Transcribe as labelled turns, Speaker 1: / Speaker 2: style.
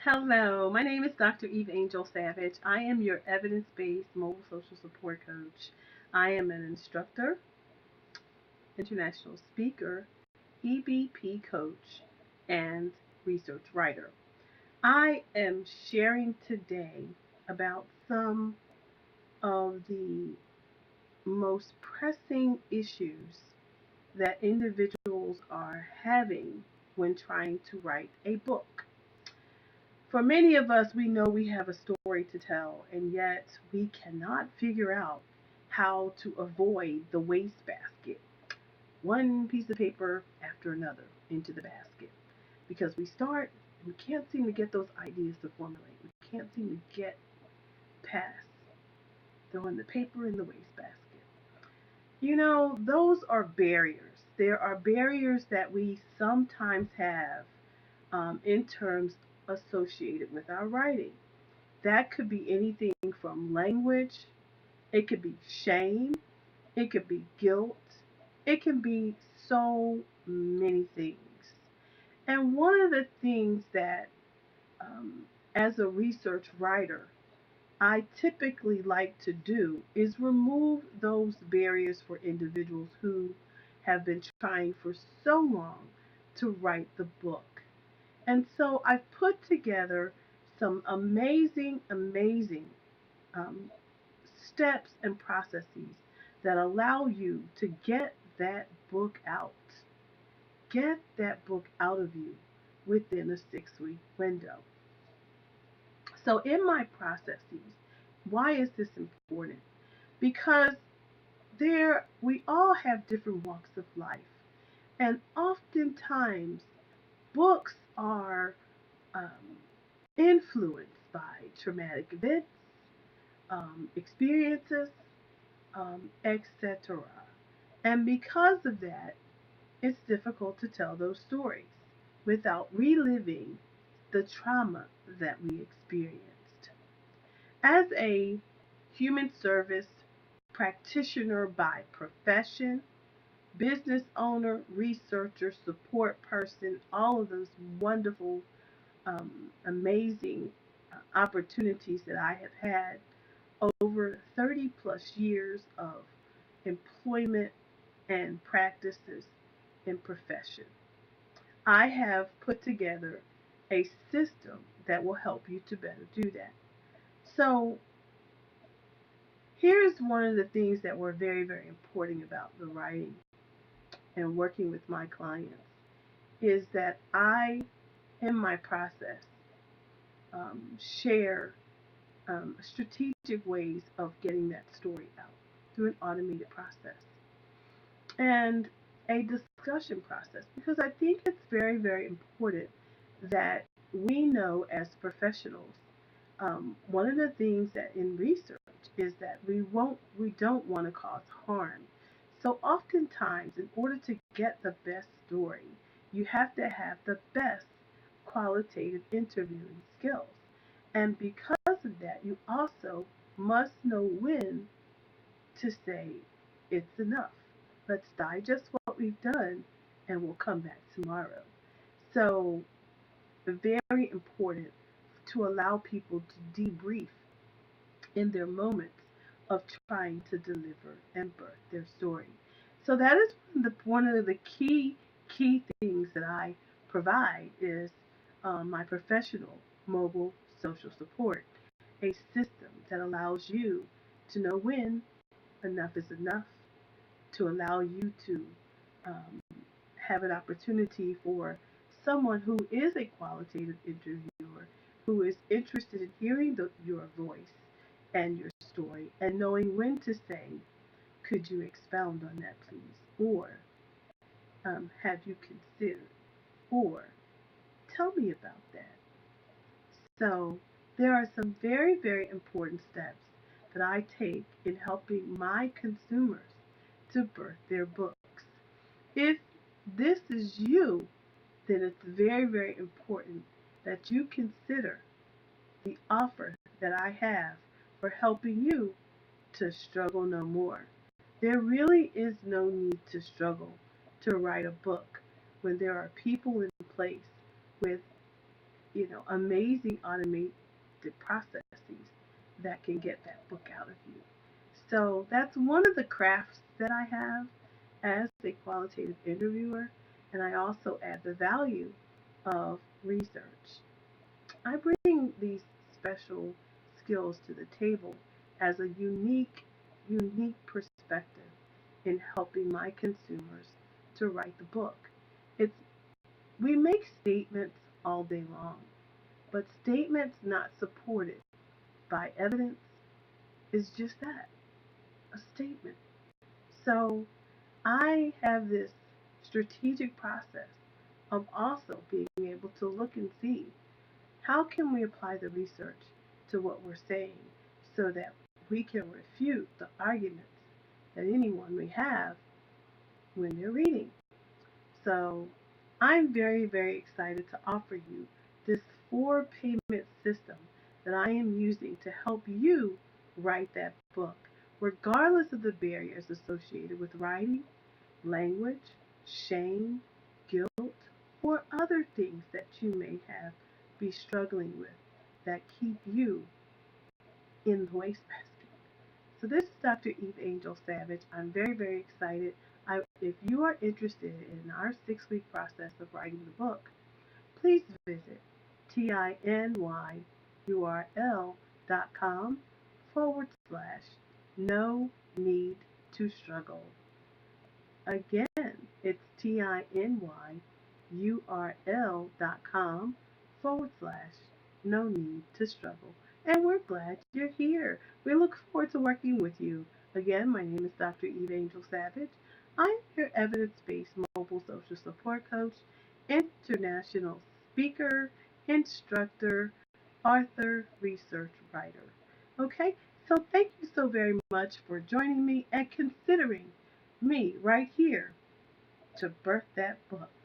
Speaker 1: Hello, my name is Dr. Eveangel Savage. I am your evidence based mobile social support coach. I am an instructor, international speaker, EBP coach, and research writer. I am sharing today about some of the most pressing issues that individuals are having when trying to write a book. For many of us, we know we have a story to tell, and yet we cannot figure out how to avoid the wastebasket. One piece of paper after another into the basket. Because we can't seem to get those ideas to formulate. We can't seem to get past throwing the paper in the wastebasket. Those are barriers. There are barriers that we sometimes have in terms associated with our writing. That could be anything from language, it could be shame, it could be guilt, it can be so many things. And one of the things that, as a research writer, I typically like to do is remove those barriers for individuals who have been trying for so long to write the book. And so I've put together some amazing um, steps and processes that allow you to get that book out. Get that book out of you within a 6 week window. So, in my processes, why is this important? Because we all have different walks of life, and oftentimes books are um, influenced by traumatic events, experiences, etc. And because of that, it's difficult to tell those stories without reliving the trauma that we experienced. As a human service practitioner by profession, business owner, researcher, support person, all of those wonderful, amazing opportunities that I have had over 30 plus years of employment and practices in profession. I have put together a system that will help you to better do that. So, here's one of the things that were very important about the writing and working with my clients is that I, in my process, share strategic ways of getting that story out through an automated process and a discussion process because I think it's very important that we know as professionals. One of the things that in research is that we don't want to cause harm. So oftentimes, in order to get the best story, you have to have the best qualitative interviewing skills. And because of that, you also must know when to say it's enough. Let's digest what we've done and we'll come back tomorrow. So, very important to allow people to debrief in their moments of trying to deliver and birth their story. So that is one of the key things that I provide is my professional mobile social support, a system that allows you to know when enough is enough, to allow you to um, have an opportunity for someone who is a qualitative interviewer, who is interested in hearing your voice and your story, and knowing when to say, could you expound on that, please? Or have you considered? Or tell me about that. So there are some very important steps that I take in helping my consumers to birth their books. If this is you, then it's very important that you consider the offer that I have for helping you to struggle no more. There really is no need to struggle to write a book when there are people in place with amazing automated processes that can get that book out of you. So that's one of the crafts that I have as a qualitative interviewer, and I also add the value of research. I bring these special skills to the table as a unique perspective in helping my consumers to write the book. It's we make statements all day long, but statements not supported by evidence is just that, a statement. So I have this strategic process of also being able to look and see how can we apply the research to what we're saying so that we can refute the arguments that anyone may have when they're reading. So I'm very excited to offer you this four payment system that I am using to help you write that book, regardless of the barriers associated with writing, language, shame, guilt, or other things that you may have be struggling with that keep you in the wastebasket. So this is Dr. Eveangel Savage. I'm very excited. If you are interested in our 6-week process of writing the book, please visit tinyurl.com/no need to struggle. Again, it's tinyurl.com/no need to struggle. And we're glad you're here. We look forward to working with you. Again, my name is Dr. Eveangel Savage. I'm your evidence based mobile social support coach, international speaker, instructor, author, research writer. Okay, so thank you so very much for joining me and considering me right here to birth that book.